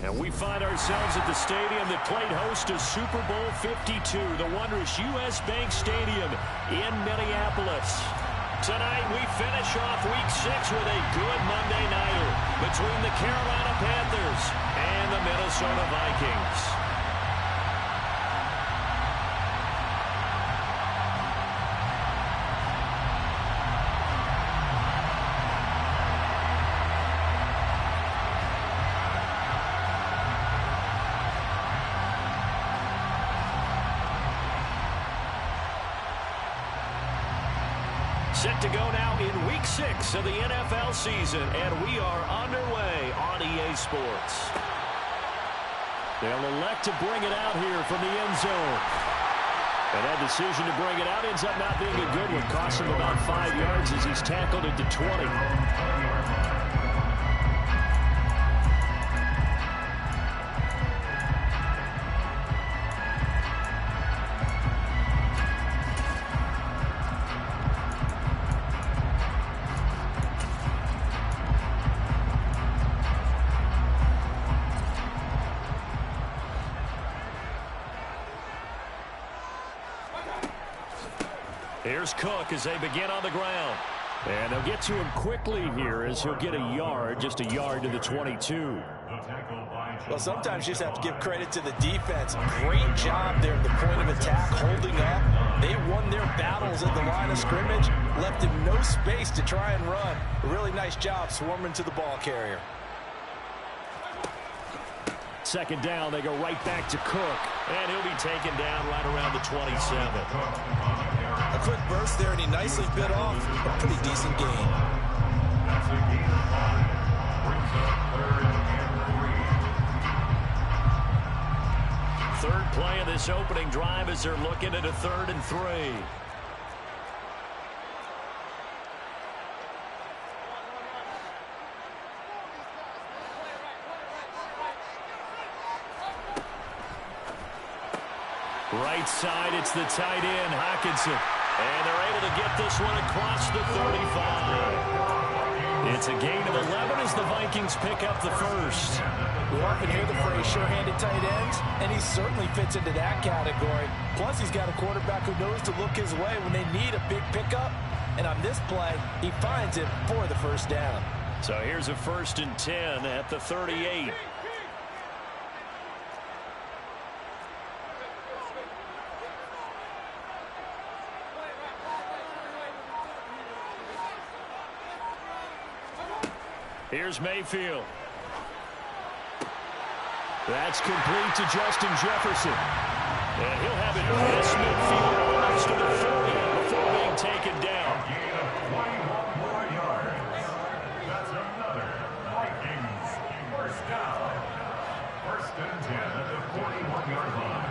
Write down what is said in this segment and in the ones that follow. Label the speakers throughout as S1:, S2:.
S1: And we find ourselves at the stadium that played host to Super Bowl 52, the wondrous U.S. Bank Stadium in Minneapolis. Tonight, we finish off Week 6 with a good Monday nighter between the Carolina Panthers and the Minnesota Vikings. Set to go now in Week 6 of the NFL season, and we are underway on EA Sports. They'll elect to bring it out here from the end zone. And that decision to bring it out ends up not being a good one. Costs him about 5 yards as he's tackled at the 20. Here's Cook as they begin on the ground. And they'll get to him quickly here as he'll get a yard, just a yard to the 22.
S2: Well, sometimes you just have to give credit to the defense. Great job there at the point of attack, holding up. They won their battles at the line of scrimmage, left him no space to try and run. A really nice job swarming to the ball carrier.
S1: Second down, they go right back to Cook. And he'll be taken down right around the 27.
S2: A quick burst there, and he nicely bit off a pretty decent gain.
S1: Third play of this opening drive as they're looking at a 3rd and 3. Right side, it's the tight end, Hockenson. And they're able to get this one across the 35. It's a gain of 11 as the Vikings pick up the first.
S2: We often hear the phrase sure-handed tight ends, and he certainly fits into that category. Plus, he's got a quarterback who knows to look his way when they need a big pickup. And on this play, he finds it for the first down.
S1: So here's a 1st and 10 at the 38. Here's Mayfield. That's complete to Justin Jefferson. And he'll have it past midfield almost to the 40 before being taken down.
S3: 21 more yards. That's another Vikings first down. 1st and 10 at the 41-yard line.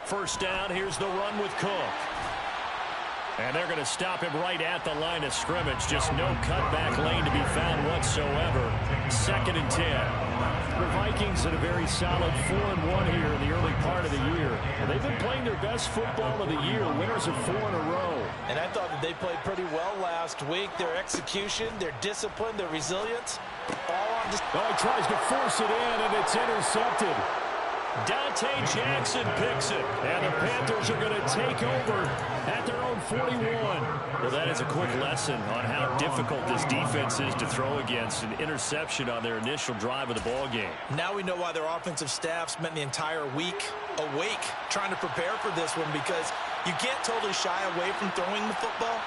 S1: First down, here's the run with Cook. And they're going to stop him right at the line of scrimmage. Just no cutback lane to be found whatsoever. 2nd and 10. The Vikings had a very solid 4-1 here in the early part of the year. And they've been playing their best football of the year. Winners of 4 in a row.
S2: And I thought that they played pretty well last week. Their execution, their discipline, their resilience. All on
S1: oh, he tries to force it in, and it's intercepted. Dante Jackson picks it, and the Panthers are going to take over at their own 41. Well, that is a quick lesson on how difficult this defense is to throw against. An interception on their initial drive of the ball game.
S2: Now we know why their offensive staff spent the entire week awake trying to prepare for this one, because you can't totally shy away from throwing the football.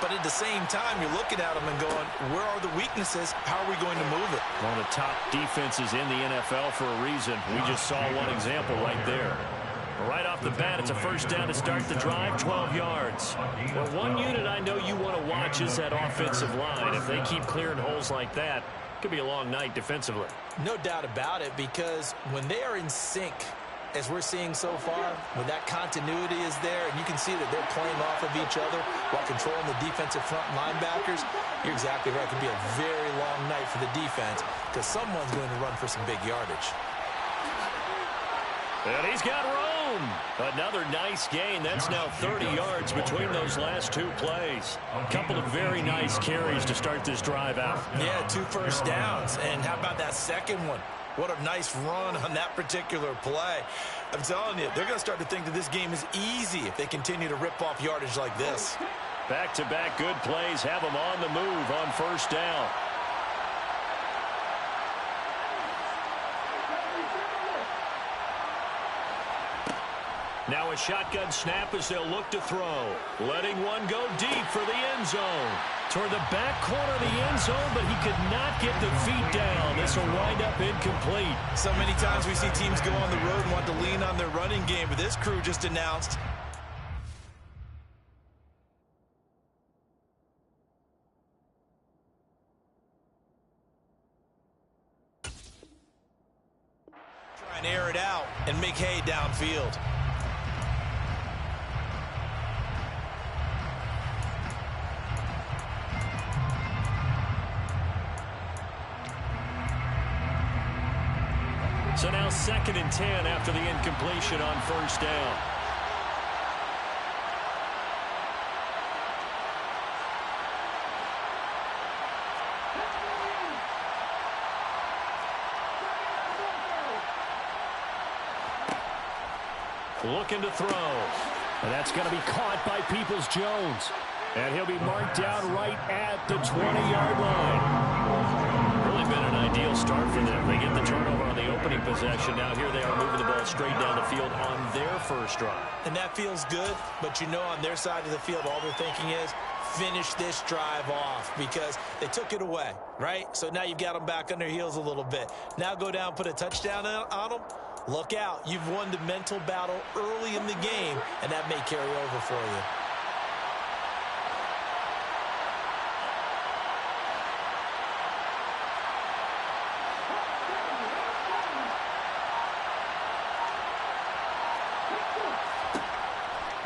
S2: But at the same time, you're looking at them and going, where are the weaknesses? How are we going to move it?
S1: One of the top defenses in the NFL for a reason. We just saw one example right there. Right off the bat, it's a 1st down to start the drive, 12 yards. Well, one unit I know you want to watch is that offensive line. If they keep clearing holes like that, it could be a long night defensively.
S2: No doubt about it, because when they are in sync, as we're seeing so far, when that continuity is there, and you can see that they're playing off of each other while controlling the defensive front linebackers, you're exactly right. It could be a very long night for the defense, because someone's going to run for some big yardage.
S1: And he's got room. zone. Another nice gain. That's now 30 yards between those last two plays. A couple of very nice carries to start this drive out.
S2: Yeah, 2 first downs. And how about that second one? What a nice run on that particular play. I'm telling you, they're going to start to think that this game is easy if they continue to rip off yardage like this.
S1: Back-to-back good plays have them on the move on first down. Now a shotgun snap as they'll look to throw. Letting one go deep for the end zone. Toward the back corner of the end zone, but he could not get the feet down. This will wind up incomplete.
S2: So many times we see teams go on the road and want to lean on their running game, but this crew just announced try and air it out and make hay downfield.
S1: So now 2nd and 10 after the incompletion on first down. Looking to throw. And that's going to be caught by Peoples-Jones. And he'll be marked down right at the 20-yard line. Really been an ideal start for them. They get the turnover on the opening possession. Now here they are moving the ball straight down the field on their first drive.
S2: And that feels good, but you know on their side of the field all they're thinking is finish this drive off because they took it away, right? So now you've got them back on their heels a little bit. Now go down, put a touchdown on them. Look out. You've won the mental battle early in the game, and that may carry over for you.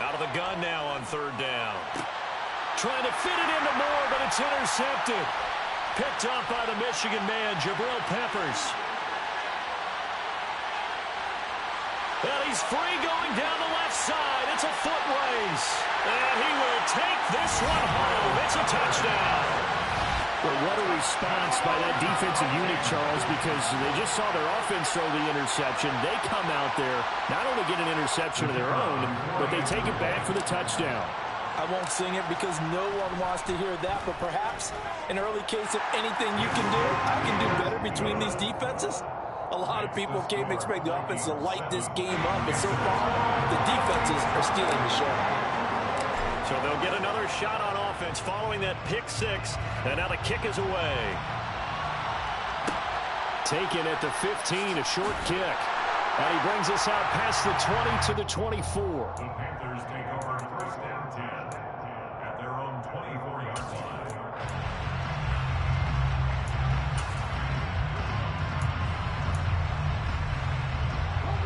S1: Out of the gun now on third down. Trying to fit it into Moore, but it's intercepted. Picked up by the Michigan man, Jabril Peppers. And he's free going down the left side. It's a foot race. And he will take this one home. It's a touchdown.
S4: Well, what a response by that defensive unit, Charles, because they just saw their offense throw the interception. They come out there, not only get an interception of their own, but they take it back for the touchdown.
S5: I won't sing it because no one wants to hear that, but perhaps an early case of anything you can do, I can do better between these defenses. A lot of people came to expect the offense to light this game up, but so far, the defenses are stealing the show.
S1: So they'll get another shot on offense following that pick six, and now the kick is away. Taken at the 15, a short kick. And he brings us out past the 20 to the 24.
S3: The Panthers take over first and 10 at their own 24-yard line.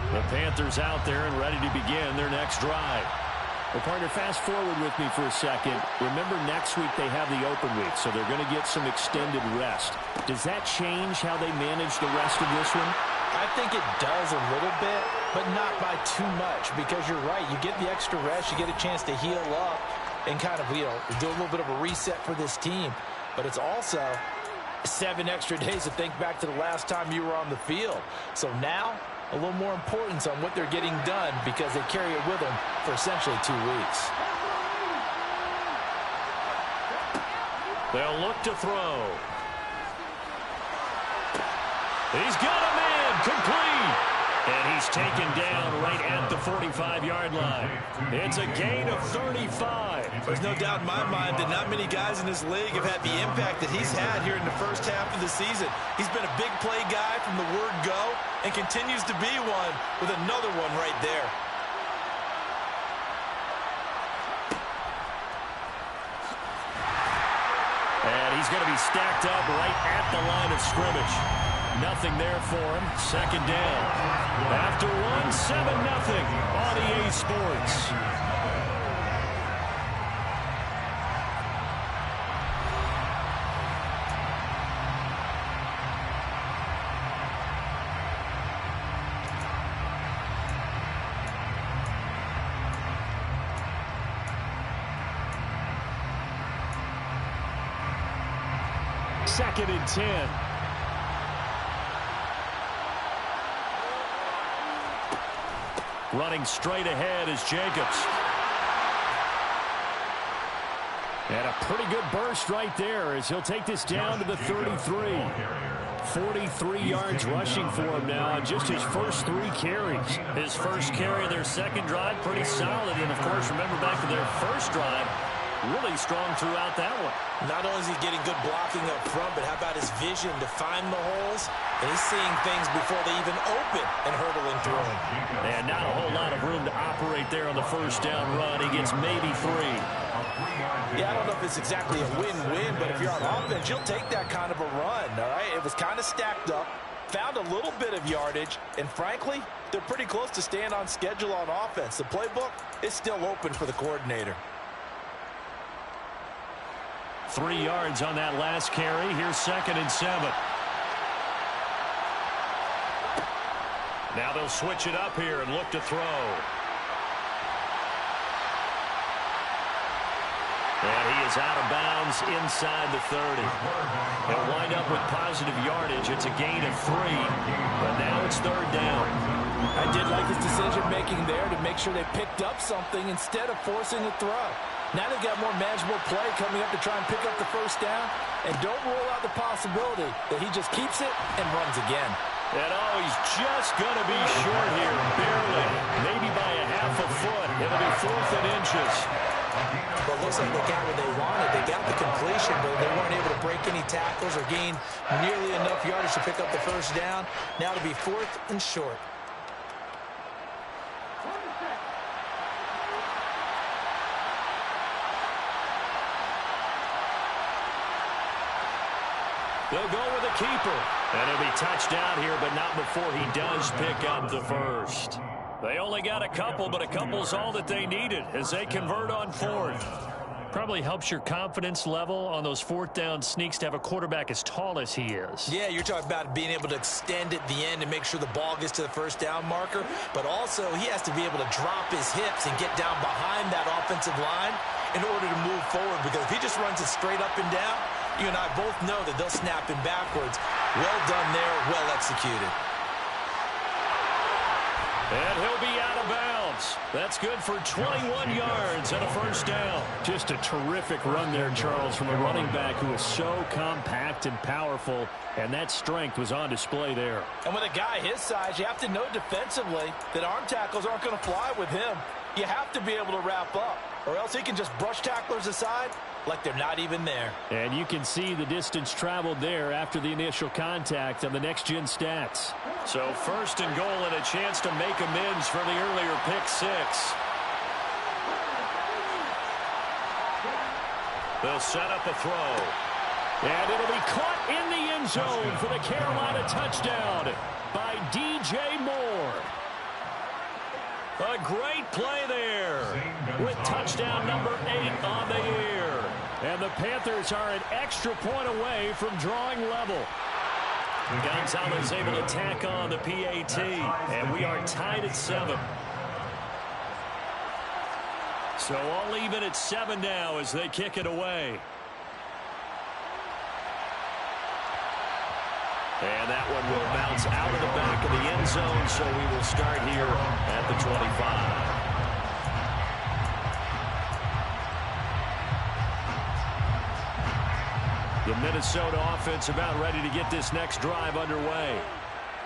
S1: The Panthers out there and ready to begin their next drive.
S4: Well, partner, fast forward with me for a second. Remember, next week they have the open week, so they're going to get some extended rest. Does that change how they manage the rest of this one?
S5: I think it does a little bit, but not by too much, because you're right. You get the extra rest, you get a chance to heal up and kind of, do a little bit of a reset for this team. But it's also 7 extra days to think back to the last time you were on the field. So now, a little more importance on what they're getting done because they carry it with them for essentially 2 weeks.
S1: They'll look to throw. He's got a man, complete. And he's taken down right at the 45-yard line. It's a gain of 35.
S2: There's no doubt in my mind that not many guys in this league have had the impact that he's had here in the first half of the season. He's been a big play guy from the word go and continues to be one with another one right there.
S1: And he's going to be stacked up right at the line of scrimmage. Nothing there for him. Second down. After one, 7-0 on EA Sports.
S4: 2nd and 10. Running straight ahead is Jacobs. And a pretty good burst right there as he'll take this down to the 33. 43 yards rushing for him now on just his first 3 carries.
S1: His first carry of their second drive, pretty solid. And, of course, remember back to their first drive, really strong throughout that one.
S2: Not only is he getting good blocking up front, but how about his vision to find the holes? And he's seeing things before they even open and hurdling through them.
S1: And not a whole lot of room to operate there on the first down run. He gets maybe 3.
S2: Yeah, I don't know if it's exactly a win-win, but if you're on offense, you'll take that kind of a run, all right? It was kind of stacked up, found a little bit of yardage, and frankly, they're pretty close to staying on schedule on offense. The playbook is still open for the coordinator.
S1: 3 yards on that last carry. Here's 2nd and 7. Now they'll switch it up here and look to throw. And he is out of bounds inside the 30. They'll wind up with positive yardage. It's a gain of 3, but now it's 3rd down.
S5: I did like his decision-making there to make sure they picked up something instead of forcing the throw. Now they've got more manageable play coming up to try and pick up the first down. And don't rule out the possibility that he just keeps it and runs again.
S1: And he's just going to be short here, barely. Maybe by a half a foot. It'll be 4th and inches.
S2: But it looks like they got what they wanted. They got the completion, but they weren't able to break any tackles or gain nearly enough yardage to pick up the first down. Now to be 4th and short.
S1: They'll go with a keeper. And it'll be touchdown here, but not before he does pick up the first. They only got a couple, but a couple's all that they needed as they convert on 4th. Probably helps your confidence level on those 4th down sneaks to have a quarterback as tall as he is.
S2: Yeah, you're talking about being able to extend at the end and make sure the ball gets to the first down marker. But also, he has to be able to drop his hips and get down behind that offensive line in order to move forward. Because if he just runs it straight up and down, you and I both know that they'll snap him backwards. Well done there, well executed.
S1: And he'll be out of bounds. That's good for 21 yards and a first down.
S4: Just a terrific run there, Charles, from a running back who is so compact and powerful, and that strength was on display there.
S5: And with a guy his size, you have to know defensively that arm tackles aren't going to fly with him. You have to be able to wrap up, or else he can just brush tacklers aside like they're not even there.
S4: And you can see the distance traveled there after the initial contact on the next-gen stats.
S1: So 1st and goal and a chance to make amends for the earlier pick 6. They'll set up a throw.
S4: And it'll be caught in the end zone for the Carolina touchdown by DJ Moore.
S1: A great play there with touchdown number 8 on the year.
S4: And the Panthers are an extra point away from drawing level.
S1: Gonzalez able to tack on the PAT, and we are tied at 7. So all even at 7 now as they kick it away. And that one will bounce out of the back of the end zone, so we will start here at the 25. The Minnesota offense about ready to get this next drive underway.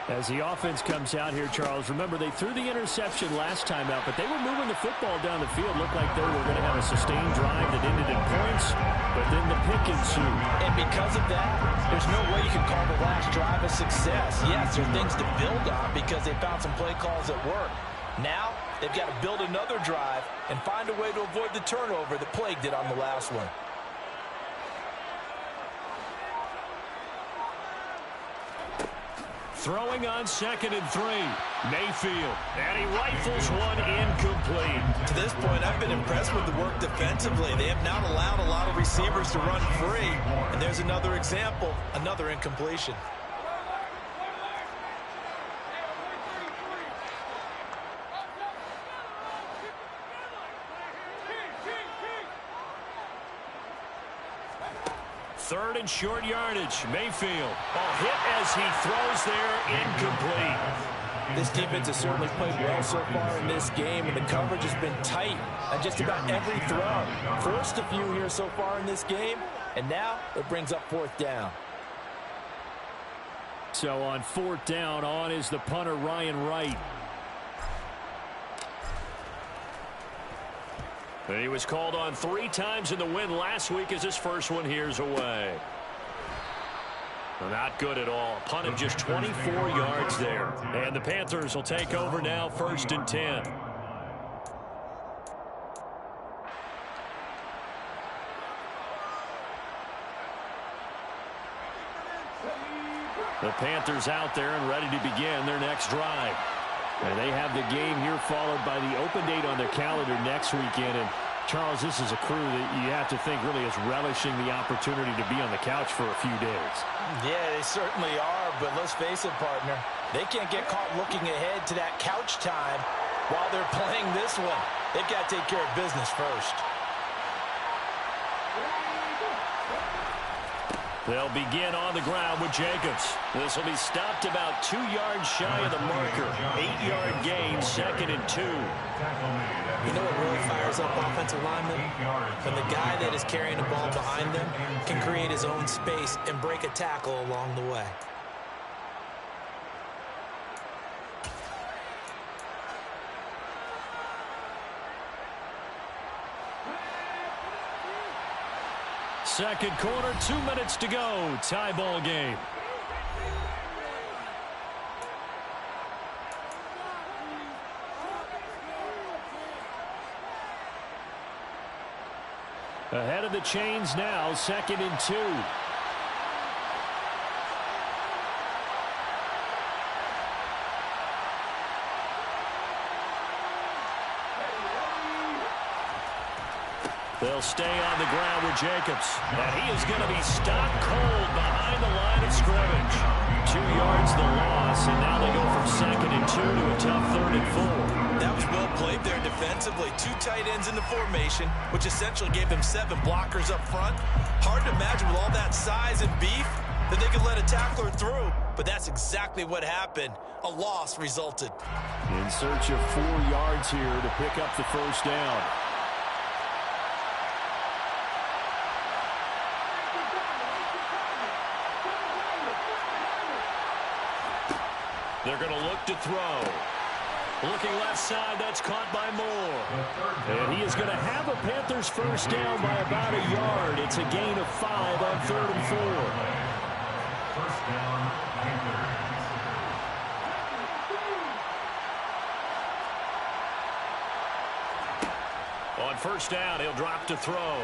S4: As the offense comes out here, Charles, remember they threw the interception last time out, but they were moving the football down the field. Looked like they were going to have a sustained drive that ended in points, but then the pick ensued.
S5: And because of that, there's no way you can call the last drive a success. Yes, there are things to build on because they found some play calls that work. Now, they've got to build another drive and find a way to avoid the turnover that plagued it on the last one.
S1: Throwing on 2nd and 3. Mayfield. And he rifles one incomplete.
S2: To this point, I've been impressed with the work defensively. They have not allowed a lot of receivers to run free. And there's another example, another incompletion.
S1: Third and short yardage. Mayfield. Hit as he throws there, incomplete.
S5: This defense has certainly played well so far in this game, and the coverage has been tight on just about every throw. Forced a few here so far in this game, and now it brings up fourth down.
S4: So on fourth down, on is the punter, Ryan Wright.
S1: And he was called on 3 times in the win last week as his first one here's away. Not good at all. Punt of just 24 yards there. And the Panthers will take over now, 1st and 10. The Panthers out there and ready to begin their next drive. And they have the game here followed by the open date on their calendar next weekend. And Charles, this is a crew that you have to think really is relishing the opportunity to be on the couch for a few days.
S5: Yeah, they certainly are, but let's face it, partner. They can't get caught looking ahead to that couch time while they're playing this one. They've got to take care of business first.
S1: They'll begin on the ground with Jacobs. This will be stopped about 2 yards shy of the marker. 8-yard gain, 2nd and 2.
S2: You know what really fires up offensive linemen? When the guy that is carrying the ball behind them can create his own space and break a tackle along the way.
S1: Second quarter, 2 minutes to go. Tie ball game.
S4: Ahead of the chains now, 2nd and 2.
S1: They'll stay on the ground with Jacobs. And he is going to be stopped cold behind the line of scrimmage. 2 yards the loss, and now they go from 2nd and 2 to a tough 3rd and 4.
S2: That was well played there defensively. 2 tight ends in the formation, which essentially gave them 7 blockers up front. Hard to imagine with all that size and beef that they could let a tackler through. But that's exactly what happened. A loss resulted.
S4: In search of 4 yards here to pick up the first down.
S1: They're going to look to throw. Looking left side, that's caught by Moore.
S4: And he is going to have a Panthers first down by about a yard. It's a gain of 5 on 3rd and 4.
S3: First down, Panthers.
S1: On first down, he'll drop to throw.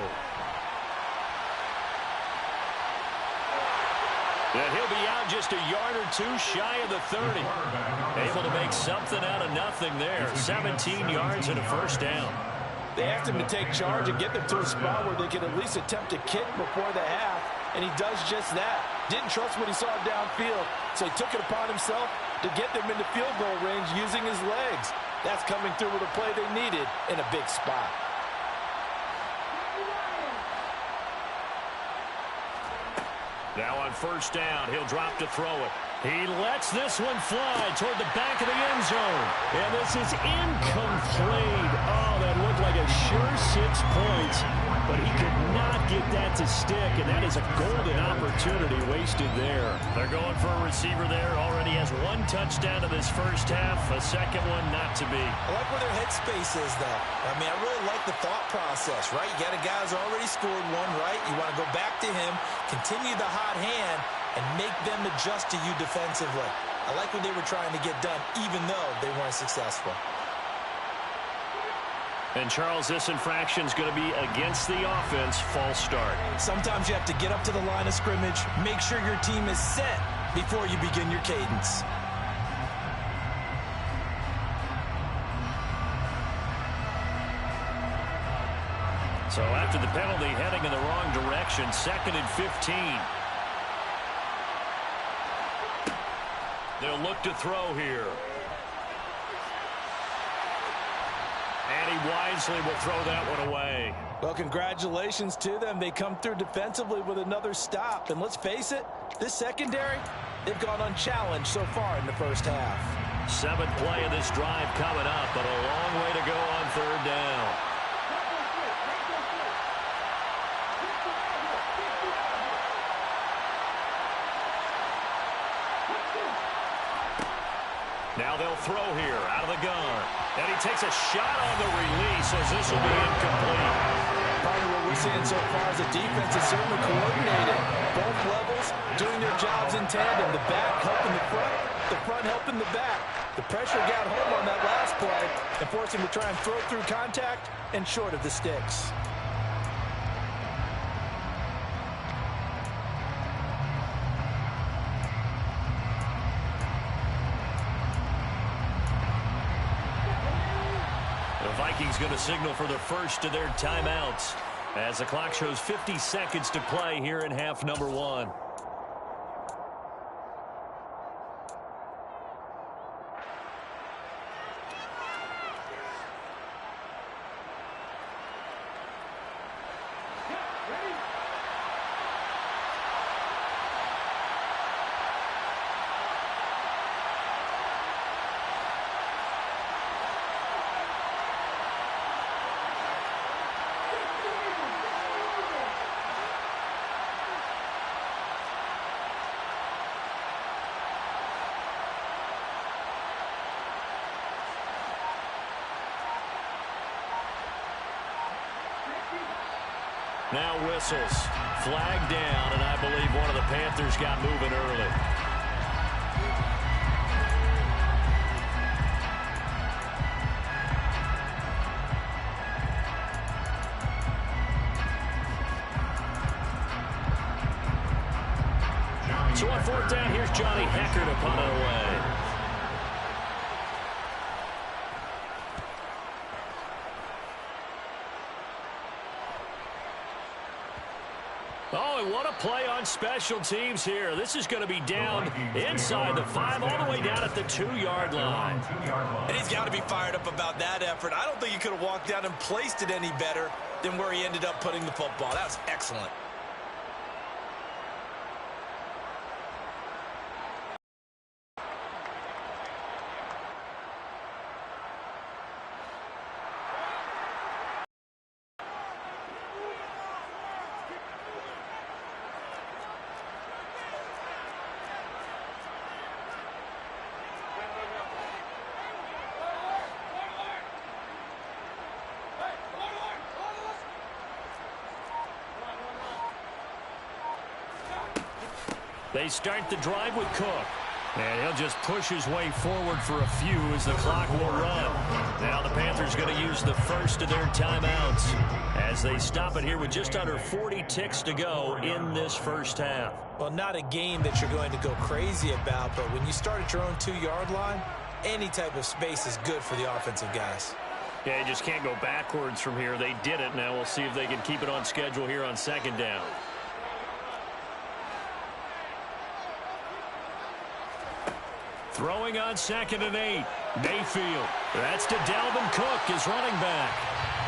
S1: And he'll be out just a yard or 2 shy of the 30. Able to make something out of nothing there. 17 yards and a first down.
S5: They asked him to take charge and get them to a spot where they can at least attempt a kick before the half, and he does just that. Didn't trust what he saw downfield, so he took it upon himself to get them into field goal range using his legs. That's coming through with a play they needed in a big spot.
S1: Now on first down, he'll drop to throw it. He lets this one fly toward the back of the end zone. And this is incomplete. Oh, that looked like a sure 6 points. But he could not get that to stick, and that is a golden opportunity wasted there. They're going for a receiver there. Already has 1 touchdown in this first half. A second one not to be.
S2: I like where their headspace is, though. I mean, I really like the thought process, right? You got a guy who's already scored 1, right? You want to go back to him, continue the hot hand, and make them adjust to you defensively. I like what they were trying to get done, even though they weren't successful.
S1: And, Charles, this infraction is going to be against the offense. False start.
S2: Sometimes you have to get up to the line of scrimmage, make sure your team is set before you begin your cadence.
S1: So after the penalty, heading in the wrong direction, 2nd and 15. They'll look to throw here. And he wisely will throw that one away.
S5: Well, congratulations to them. They come through defensively with another stop. And let's face it, this secondary, they've gone unchallenged so far in the first half.
S1: 7th play of this drive coming up, but a long way to go on 3rd down. Now they'll throw here out of the gun. And he takes a shot on the release as this will be incomplete.
S5: Part of what we're seeing so far is the defense is certainly coordinated. Both levels doing their jobs in tandem. The back helping the front helping the back. The pressure got home on that last play and forced him to try and throw through contact and short of the sticks.
S1: The Vikings going to signal for the first of their timeouts as the clock shows 50 seconds to play here in half number 1. Now whistles. Flag down, and I believe one of the Panthers got moving early. So on 4th down, here's Johnny Hecker to punt it away. Oh, and what a play on special teams here. This is going to be down inside the 5, all the way down at the 2-yard line.
S2: And he's got to be fired up about that effort. I don't think he could have walked down and placed it any better than where he ended up putting the football. That was excellent.
S1: They start the drive with Cook. And he'll just push his way forward for a few as the clock will run. Now the Panthers going to use the first of their timeouts as they stop it here with just under 40 ticks to go in this first half.
S5: Well, not a game that you're going to go crazy about, but when you start at your own 2-yard line, any type of space is good for the offensive guys.
S1: Yeah, you just can't go backwards from here. They did it. Now we'll see if they can keep it on schedule here on 2nd down. Throwing on 2nd and 8. Mayfield. That's to Dalvin Cook, his running back.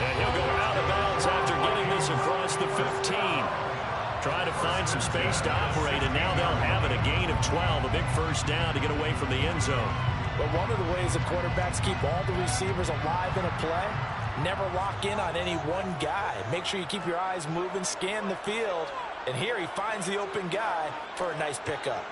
S1: And he'll go out of bounds after getting this across the 15. Trying to find some space to operate, and now they'll have it. A gain of 12, a big first down to get away from the end zone.
S5: But one of the ways the quarterbacks keep all the receivers alive in a play, never lock in on any one guy. Make sure you keep your eyes moving, scan the field. And here he finds the open guy for a nice pickup.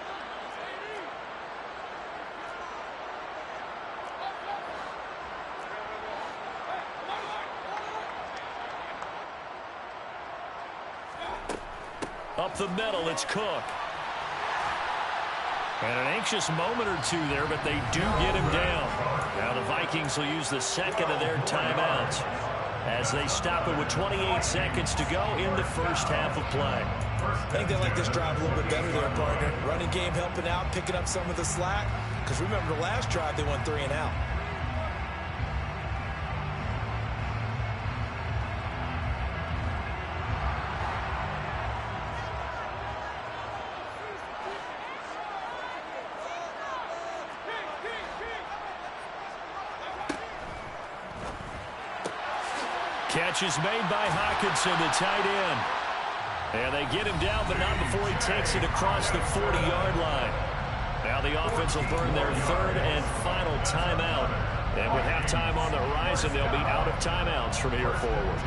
S1: Up the middle, it's Cook. And an anxious moment or two there, but they do get him down. Now the Vikings will use the second of their timeouts as they stop it with 28 seconds to go in the first half of play.
S2: I think they like this drive a little bit better there, partner. Running game helping out, picking up some of the slack. Because remember, the last drive, they went 3 and out.
S1: Catch is made by Hockenson, the tight end. And they get him down, but not before he takes it across the 40-yard line. Now the offense will burn their third and final timeout. And with halftime on the horizon, they'll be out of timeouts from here forward.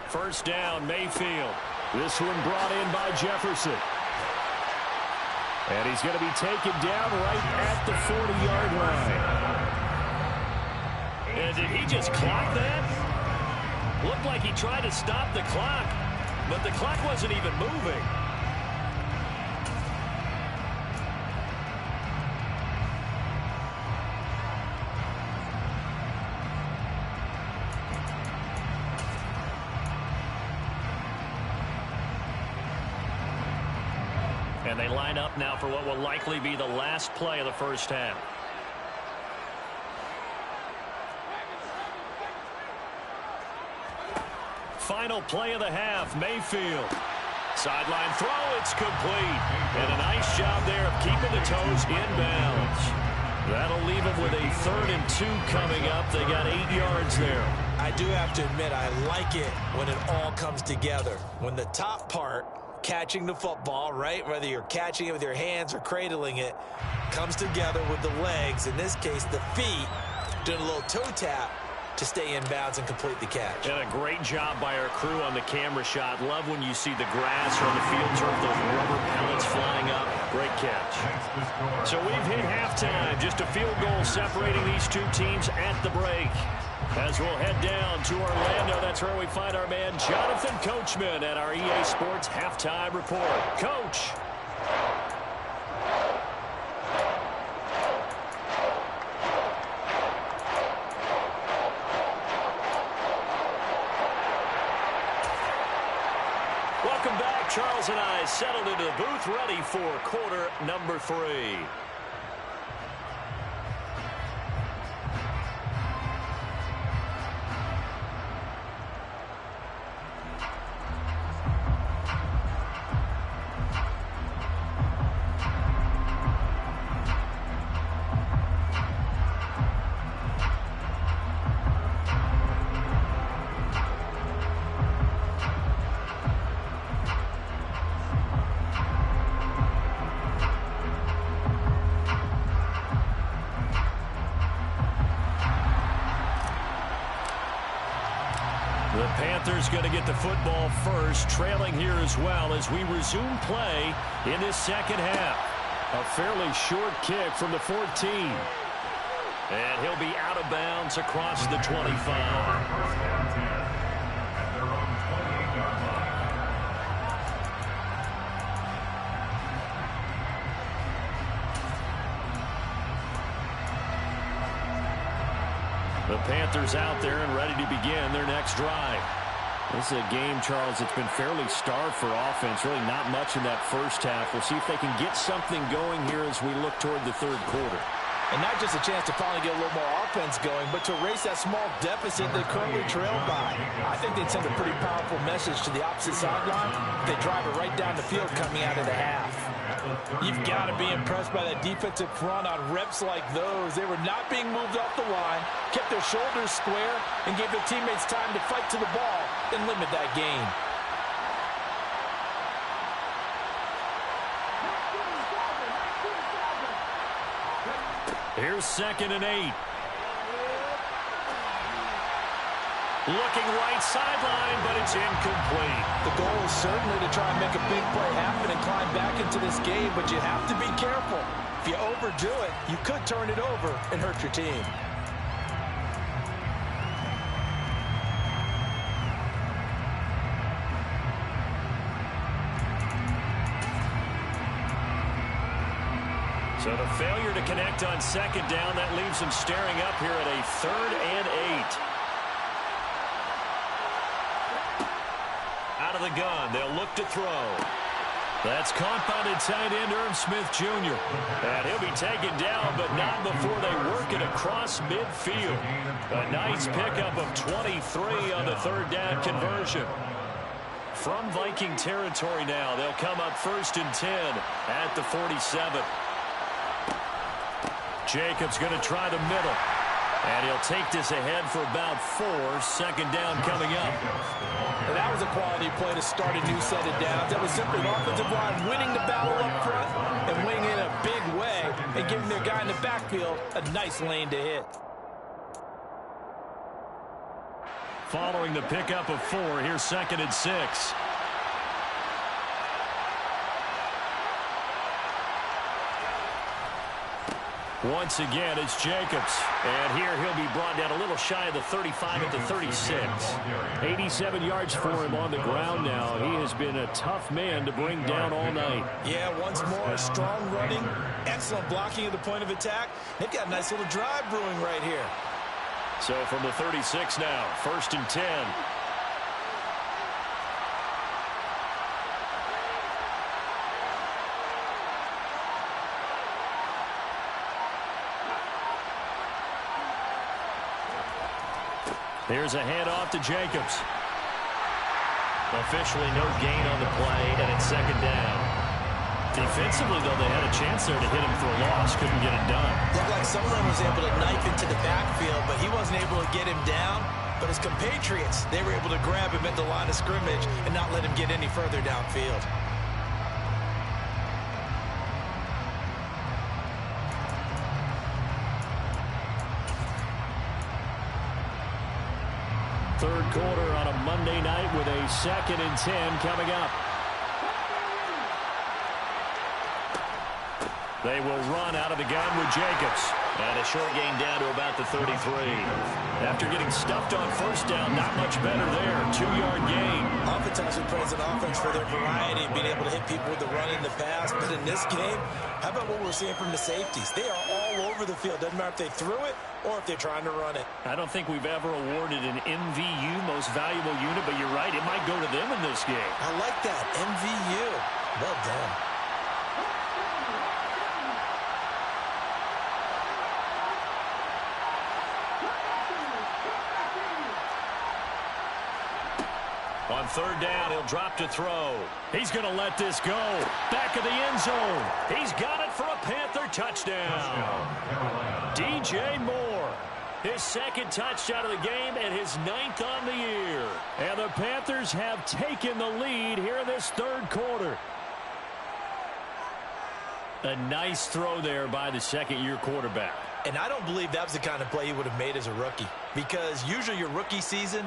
S1: First down, Mayfield. This one brought in by Jefferson. And he's going to be taken down right at the 40-yard line. And did he just clock that? Looked like he tried to stop the clock, but the clock wasn't even moving. And they line up now for what will likely be the last play of the first half. Final play of the half, Mayfield. Sideline throw, it's complete. And a nice job there of keeping the toes inbounds. That'll leave them with a 3rd and 2 coming up. They got 8 yards there.
S2: I do have to admit, I like it when it all comes together. When the top part, catching the football, right, whether you're catching it with your hands or cradling it, comes together with the legs, in this case the feet, doing a little toe tap to stay in bounds and complete the catch.
S1: And a great job by our crew on the camera shot. Love when you see the grass or the field turf, those rubber pellets flying up. Great catch. So we've hit halftime. Just a field goal separating these two teams at the break. As we'll head down to Orlando, that's where we find our man Jonathan Coachman at our EA Sports Halftime Report. Coach. Welcome back. Charles and I settled into the booth, ready for quarter number 3. The Panthers going to get the football first, trailing here as well as we resume play in this second half. A fairly short kick from the 14. And he'll be out of bounds across the 25. The Panthers out there and ready to begin their next drive. This is a game, Charles, that's been fairly starved for offense. Really not much in that first half. We'll see if they can get something going here as we look toward the third quarter.
S5: And not just a chance to finally get a little more offense going, but to erase that small deficit they currently trailed by. I think they'd send a pretty powerful message to the opposite sideline if they drive it right down the field coming out of the half. You've got to be impressed by that defensive front on reps like those. They were not being moved off the line, kept their shoulders square, and gave their teammates time to fight to the ball and limit that gain.
S1: Here's 2nd and 8. Looking right sideline, but it's incomplete.
S5: The goal is certainly to try and make a big play happen and climb back into this game, but you have to be careful. If you overdo it, you could turn it over and hurt your team.
S1: So the failure to connect on 2nd down, that leaves them staring up here at a 3rd and 8. Out of the gun, they'll look to throw. That's caught by the tight end, Irv Smith Jr. And he'll be taken down, but not before they work it across midfield. A nice pickup of 23 on the third down conversion. From Viking territory now, they'll come up 1st and 10 at the 47. Jacobs going to try the middle. And he'll take this ahead for about 4. Second down coming up.
S5: And that was a quality play to start a new set of downs. That was simply an offensive line winning the battle up front and winning it in a big way and giving their guy in the backfield a nice lane to hit.
S1: Following the pickup of 4, here's 2nd and 6. Once again, it's Jacobs. And here he'll be brought down a little shy of the 35 at the 36.
S4: 87 yards for him on the ground now. He has been a tough man to bring down all night.
S5: Yeah, once more, strong running, excellent blocking at the point of attack. They've got a nice little drive brewing right here.
S1: So from the 36 now, 1st and 10. Here's a handoff to Jacobs. Officially no gain on the play, and it's 2nd down. Defensively, though, they had a chance there to hit him for a loss. Couldn't get it done.
S5: Looked like someone was able to knife into the backfield, but he wasn't able to get him down. But his compatriots, they were able to grab him at the line of scrimmage and not let him get any further downfield.
S4: Third quarter on a Monday night with a 2nd and 10 coming up.
S1: They will run out of the gun with Jacobs. And a short gain down to about the 33. After getting stuffed on 1st down, not much better there. 2-yard gain.
S5: Oftentimes we praise an offense for their variety and being able to hit people with the run in the pass. But in this game, how about what we're seeing from the safeties? They are all over the field. Doesn't matter if they threw it or if they're trying to run it.
S4: I don't think we've ever awarded an MVU, most valuable unit, but you're right, it might go to them in this game.
S5: I like that. MVU. Well done.
S1: On 3rd down, he'll drop to throw. He's going to let this go. Back of the end zone. He's got it for a Panther touchdown. DJ Moore. His 2nd touchdown of the game and his 9th on the year. And the Panthers have taken the lead here in this 3rd quarter. A nice throw there by the 2nd-year quarterback.
S5: And I don't believe that was the kind of play he would have made as a rookie. Because usually your rookie season,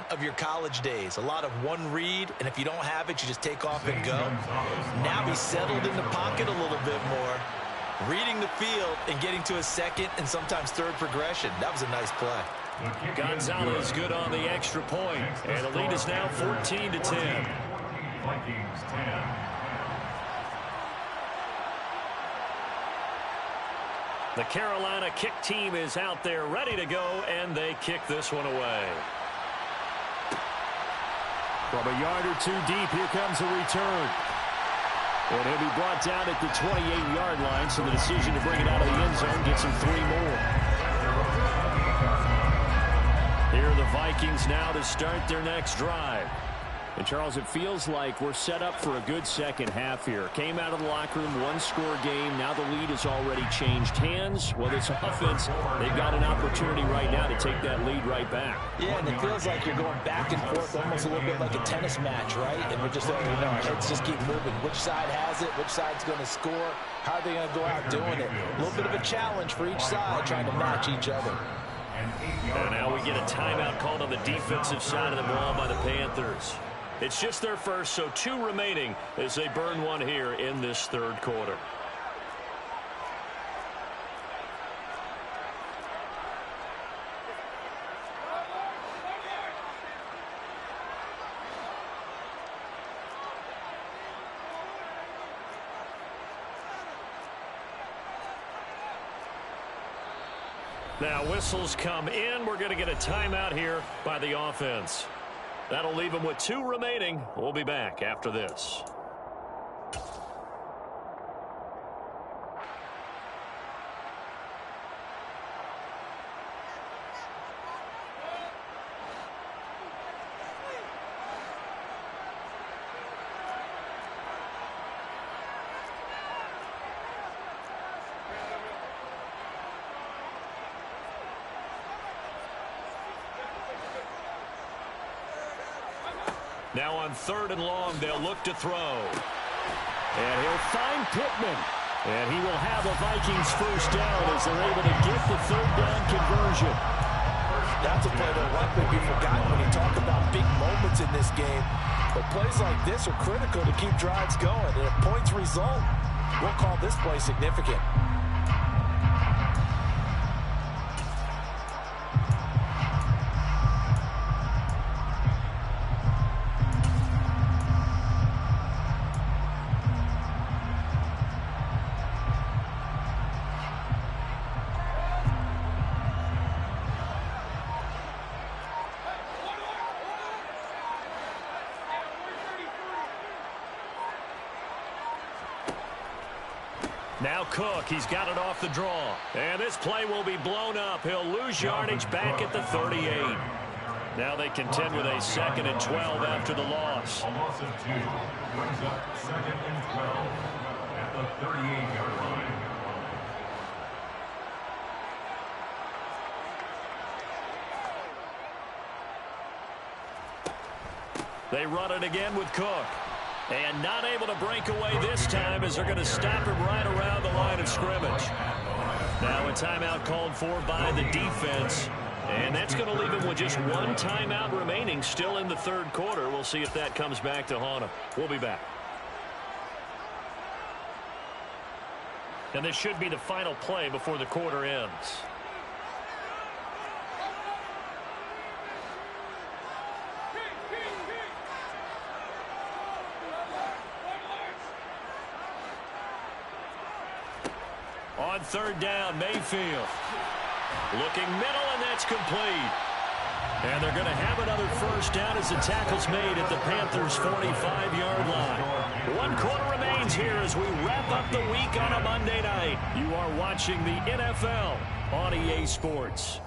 S5: of your college days. A lot of one read, and if you don't have it, you just take off and go. Now he's settled in the pocket a little bit more, reading the field and getting to his 2nd and sometimes 3rd progression. That was a nice play.
S1: Gonzalez good on the extra point, and the lead is now 14-10.
S3: Vikings 10.
S1: The Carolina kick team is out there ready to go, and they kick this one away.
S4: From a yard or 2 deep, here comes a return. And he'll be brought down at the 28-yard line, so the decision to bring it out of the end zone gets him 3 more. Here are the Vikings now to start their next drive. And, Charles, it feels like we're set up for a good second half here. Came out of the locker room, 1-score game. Now the lead has already changed hands. Well, this offense, they've got an opportunity right now to take that lead right back.
S5: Yeah, and it feels like you're going back and forth almost a little bit like a tennis match, right? And we're just letting heads just keep moving. Which side has it? Which side's going to score? How are they going to go out doing it? A little bit of a challenge for each side trying to match each other.
S1: And now we get a timeout called on the defensive side of the ball by the Panthers. It's just their first, so 2 remaining as they burn one here in this 3rd quarter. Now whistles come in. We're going to get a timeout here by the offense. That'll leave them with 2 remaining. We'll be back after this. Now on 3rd and long, they'll look to throw.
S4: And he'll find Pittman. And he will have a Vikings first down as they're able to get the 3rd down conversion.
S5: That's a play that will likely be forgotten when you talk about big moments in this game. But plays like this are critical to keep drives going. And if points result, we'll call this play significant.
S1: Now Cook, he's got it off the draw. And this play will be blown up. He'll lose yardage back at the 38. Now they contend with a 2nd and 12 after the loss.
S3: A loss of 2 brings up 2nd and 12 at the 38-yard line.
S1: They run it again with Cook. And not able to break away this time as they're going to stop him right around the line of scrimmage. Now a timeout called for by the defense. And that's going to leave him with just 1 timeout remaining still in the 3rd quarter. We'll see if that comes back to haunt him. We'll be back. And this should be the final play before the quarter ends. On 3rd down, Mayfield. Looking middle, and that's complete. And they're going to have another first down as the tackle's made at the Panthers' 45-yard line. 1 quarter remains here as we wrap up the week on a Monday night. You are watching the NFL on EA Sports.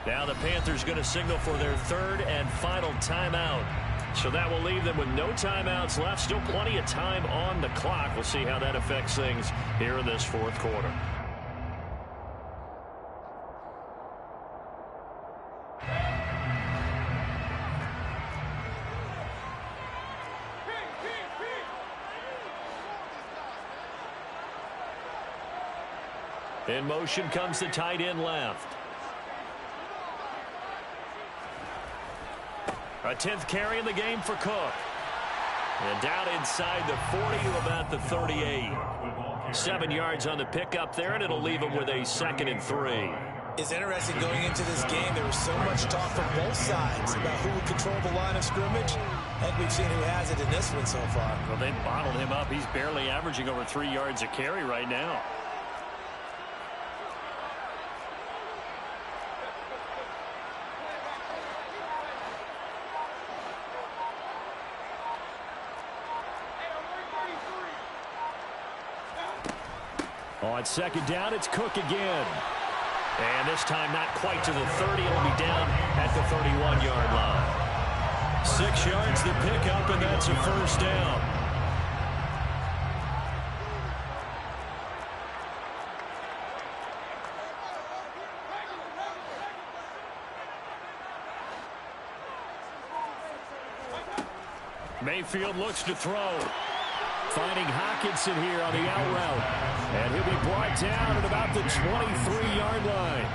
S1: Now the Panthers going to signal for their 3rd and final timeout. So that will leave them with no timeouts left. Still plenty of time on the clock. We'll see how that affects things here in this 4th quarter. In motion comes the tight end left. A 10th carry in the game for Cook. And down inside the 40 to about the 38. 7 yards on the pickup there, and it'll leave him with a 2nd and 3.
S2: It's interesting going into this game. There was so much talk from both sides about who would control the line of scrimmage. I think we've seen who has it in this one so far.
S1: Well, they bottled him up. He's barely averaging over 3 yards a carry right now. On 2nd down, it's Cook again. And this time not quite to the 30. It'll be down at the 31-yard line. 6 yards to pick up, and that's a first down. Mayfield looks to throw. Finding Hockenson here on the out route. And he'll be brought down at about the 23-yard line.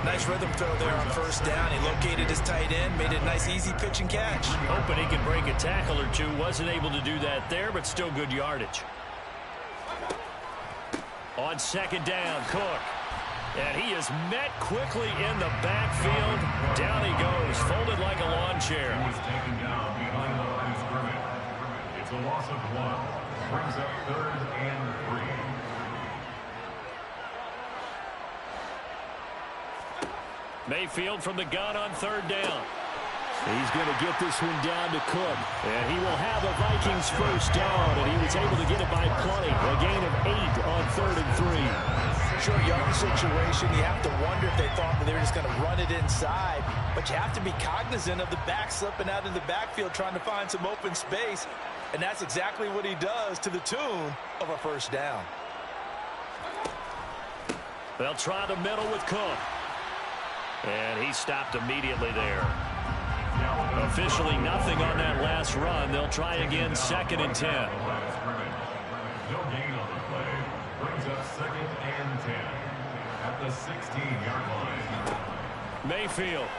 S2: Nice rhythm throw there on first down. He located his tight end, made it a nice easy pitch and catch.
S1: Hoping he can break a tackle or two. Wasn't able to do that there, but still good yardage. On second down, Cook. And he is met quickly in the backfield. Down he goes, folded like a lawn chair.
S3: He was taken down behind the line of scrimmage. It's a loss of 1. Brings up 3rd and 3.
S1: Mayfield from the gun on third down. He's going to get this one down to Cook. And he will have a Vikings first down, and he was able to get it by plenty. A gain of 8 on 3rd and 3.
S5: Short yardage situation, you have to wonder if they thought that they were just going to run it inside. But you have to be cognizant of the back slipping out of the backfield trying to find some open space. And that's exactly what he does to the tune of a first down.
S1: They'll try the middle with Cook. And he stopped immediately there. Officially nothing on that last run. They'll try again, 2nd and 10.
S3: No gain on the play. Brings up 2nd and 10 at the 16-yard line.
S1: Mayfield.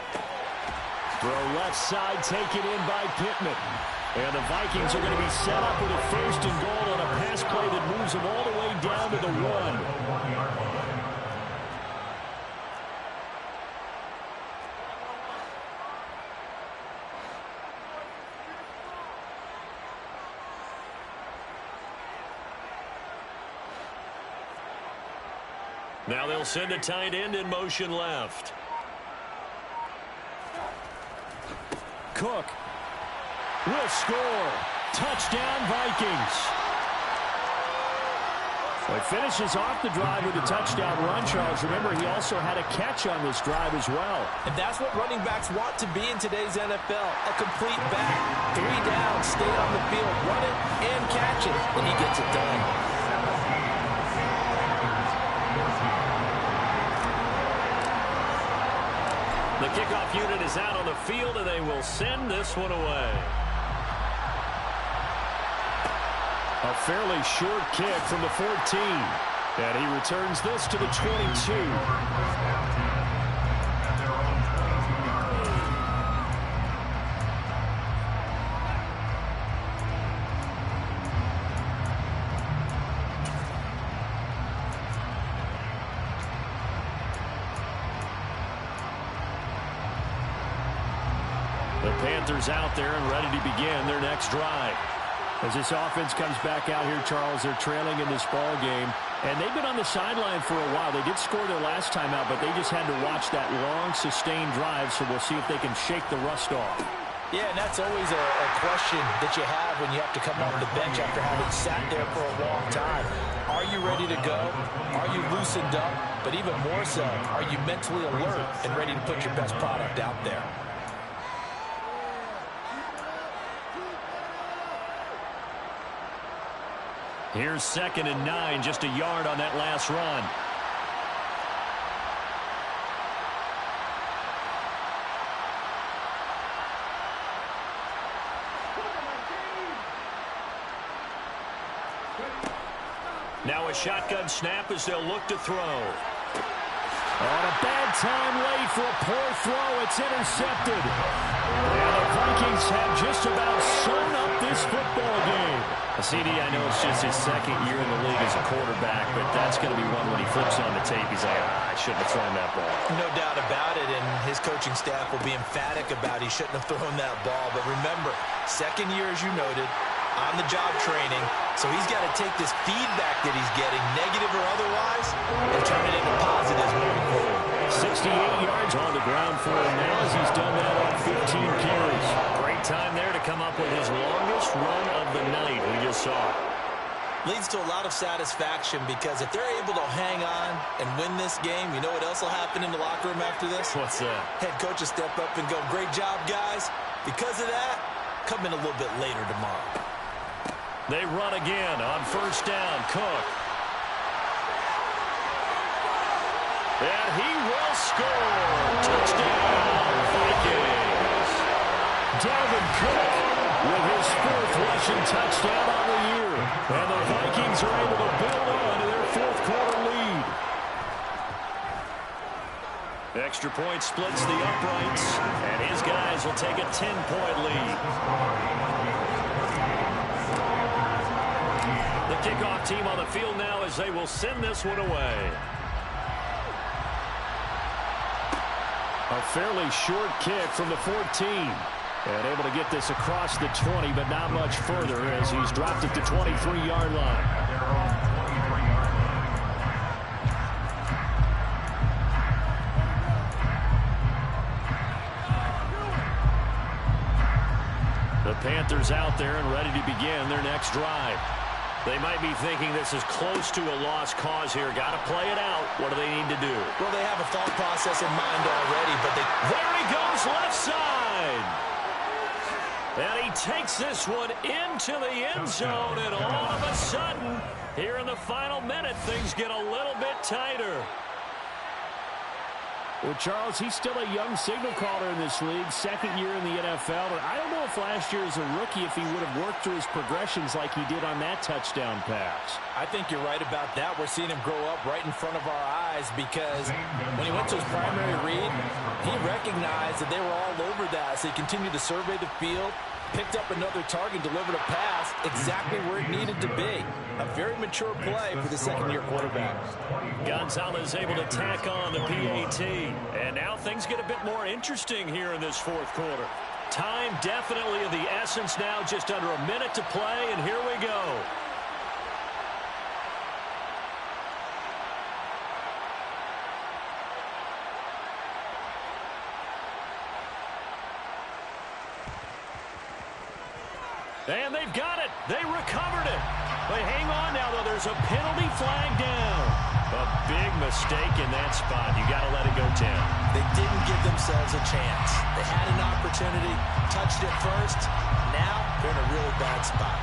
S1: Throw left side, taken in by Pittman. And the Vikings are going to be set up with a 1st and goal on a pass play that moves them all the way down to the 1. Now they'll send a tight end in motion left. Cook will score. Touchdown, Vikings. So he finishes off the drive with a touchdown run, Charles. Remember, he also had a catch on this drive as well.
S5: And that's what running backs want to be in today's NFL. A complete back. 3 down, stay on the field, run it, and catch it. And he gets it done.
S1: The kickoff unit is out on the field, and they will send this one away. A fairly short kick from the 14. And he returns this to the 22. The Panthers out there and ready to begin their next drive. As this offense comes back out here, Charles, they're trailing in this ball game. And they've been on the sideline for a while. They did score their last time out, but they just had to watch that long, sustained drive, so we'll see if they can shake the rust off.
S5: Yeah, and that's always a question that you have when you have to come off the bench after having sat there for a long time. Are you ready to go? Are you loosened up? But even more so, are you mentally alert and ready to put your best product out there?
S1: Here's 2nd and 9, just a yard on that last run. Now a shotgun snap as they'll look to throw. On a bad time late for a poor throw. It's intercepted. And the Vikings have just about sewn up this football game. CD, I know it's just his 2nd year in the league as a quarterback, but that's going to be one when he flips on the tape. He's like, I shouldn't have thrown that ball.
S5: No doubt about it, and his coaching staff will be emphatic about he shouldn't have thrown that ball. But remember, 2nd year, as you noted, on-the-job training, so he's got to take this feedback that he's getting, negative or otherwise, and turn it into positives moving forward.
S1: 68 yards on the ground for him now as he's done that on 15 carries. Great time there to come up with his longest run of the night. We just saw it.
S5: Leads to a lot of satisfaction because if they're able to hang on and win this game, you know what else will happen in the locker room after this?
S1: What's that?
S5: Head coach will step up and go, great job, guys. Because of that, come in a little bit later tomorrow.
S1: They run again on first down. Cook. And he will score. Touchdown, Vikings. Dalvin Cook with his 4th rushing touchdown on the year. And the Vikings are able to build on to their 4th quarter lead. Extra point splits the uprights, and his guys will take a 10-point lead. The kickoff team on the field now as they will send this one away.
S4: A fairly short kick from the 14. And able to get this across the 20, but not much further as he's dropped it to 23-yard line.
S1: The Panthers out there and ready to begin their next drive. They might be thinking this is close to a lost cause here. Got to play it out. What do they need to do?
S2: Well, they have a thought process in mind already, but
S1: there he goes, left side. And he takes this one into the end zone, and all of a sudden, here in the final minute, things get a little bit tighter.
S4: Well, Charles, he's still a young signal caller in this league, 2nd year in the NFL. But I don't know if last year as a rookie, if he would have worked through his progressions like he did on that touchdown pass.
S5: I think you're right about that. We're seeing him grow up right in front of our eyes because when he went to his primary read, he recognized that they were all over that. So he continued to survey the field, picked up another target, delivered a pass exactly where it needed to be. A very mature play for the 2nd-year quarterback.
S1: Gonzalez able to tack on the PAT. And now things get a bit more interesting here in this 4th quarter. Time definitely of the essence now, just under a minute to play, and here we go. And they've got it. They recovered it. They hang on now, though. There's a penalty flag down. A big mistake in that spot. You got to let it go, Tim.
S2: They didn't give themselves a chance. They had an opportunity, touched it first. Now they're in a really bad spot.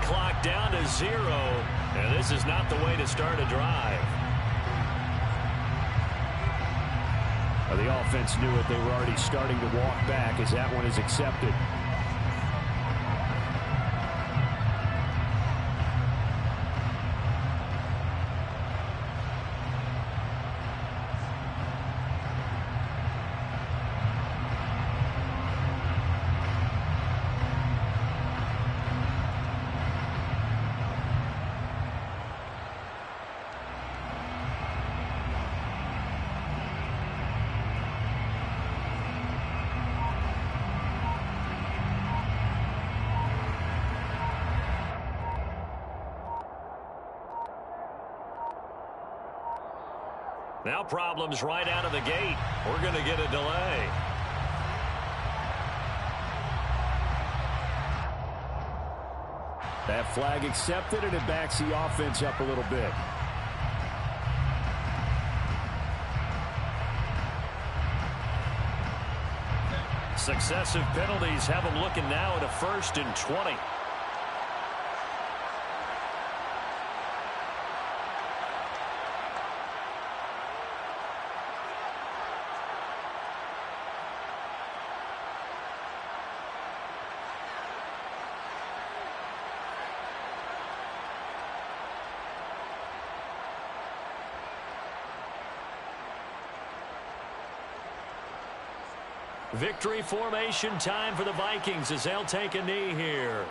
S1: Clock down to 0, and this is not the way to start a drive.
S4: The offense knew it. They were already starting to walk back as that one is accepted.
S1: Now problems right out of the gate. We're going to get a delay.
S4: That flag accepted, and it backs the offense up a little bit.
S1: Successive penalties have them looking now at a 1st and 20. Victory formation time for the Vikings as they'll take a knee here.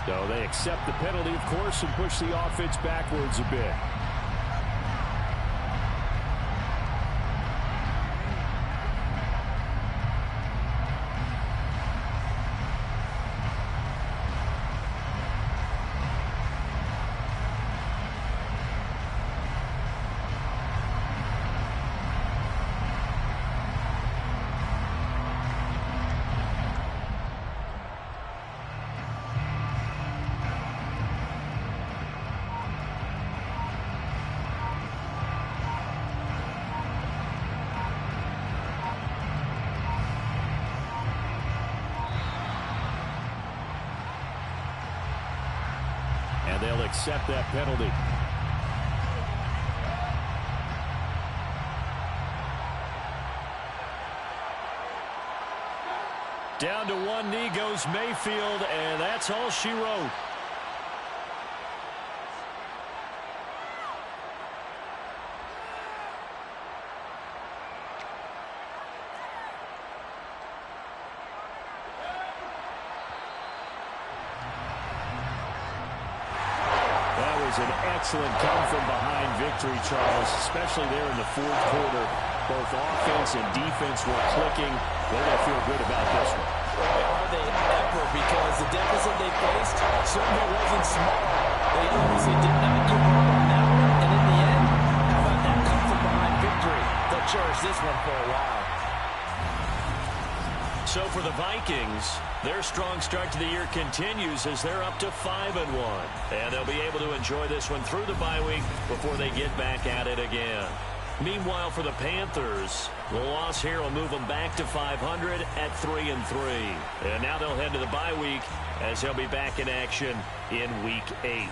S4: So they accept the penalty, of course, and push the offense backwards a bit. And they'll accept that penalty. Down to one knee goes Mayfield, and that's all she wrote. An excellent come-from-behind victory, Charles, especially there in the fourth quarter. Both offense and defense were clicking. They're going to feel good about this one.
S5: Boy, are they ever, because the deficit they faced certainly wasn't small. They obviously did not give up on that one, and in the end, how about that come-from-behind victory? They'll cherish this one for a while.
S1: So for the Vikings, their strong start to the year continues as they're up to 5-1. And they'll be able to enjoy this one through the bye week before they get back at it again. Meanwhile, for the Panthers, the loss here will move them back to 500 at 3-3. And now they'll head to the bye week as they'll be back in action in Week 8.